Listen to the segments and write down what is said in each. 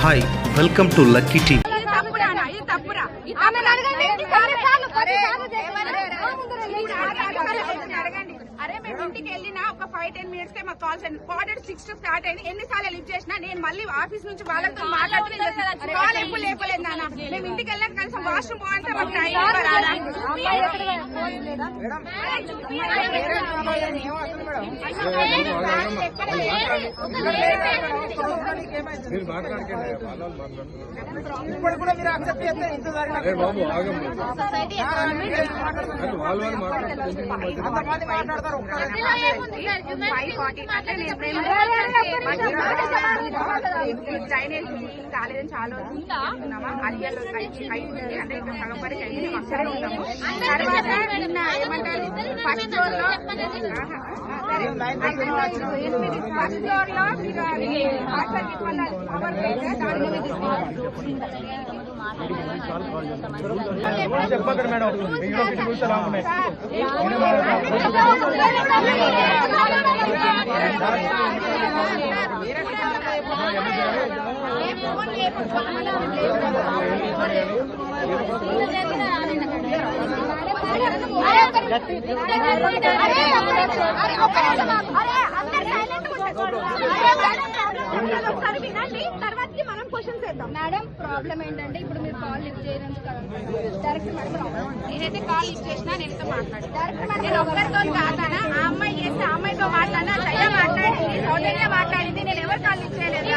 Hi, welcome to Lucky TV. అరే మేము ఇంటికి వెళ్ళినా ఒక 5-10 minutes మా కాల్ క్వార్టర్ 6 స్టార్ట్ అయింది. ఎన్నిసార్లు లిఫ్ట్ చేసినా నేను మళ్ళీ ఆఫీస్ నుంచి వాళ్ళతో మాట్లాడుతూ కాల్ ఎప్పుడు లేపలేదు నాన్న. మేము ఇంటికి వెళ్ళాక కనీసం వాష్రూమ్ పోవాలంటే మాకు టైం ఇప్పుడు కూడా మీరు అక్సెప్ట్ చేస్తారు ఇంత మాట్లాడతారు డ్రైనేజ్ కాలేదని చాలా ఉన్నామా అడియాలో అంటే సగం పడికి అయింది మేము అక్కడే ఉన్నాము. తర్వాత నిన్న ఏమంటారు ఫస్ట్ ఫ్లోర్ లో చెప్పకండి మేడం తర్వాతకి మనం క్వశ్చన్స్ వేద్దాం. మేడం ప్రాబ్లం ఏంటంటే ఇప్పుడు మీరు కాల్ లిఫ్ట్ చేయడానికి డైరెక్ట్ నేనైతే కాల్ లిఫ్ట్ చేసినా నేనైతే మాట్లాడాను. నేను ఒక్కరితో కాదనా ఆ అమ్మాయి చేస్తే ఆ అమ్మాయితో మాట్లాడినా సయ్య మాట్లాడింది సౌజన్య మాట్లాడింది. నేను ఎవరు కాల్ లిఫ్ట్ చేయలేదు.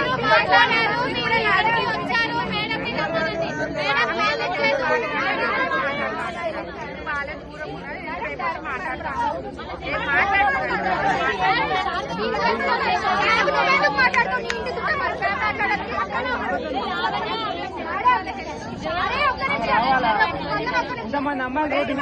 ఇంతమంది అమ్మాయిలు రోడ్డు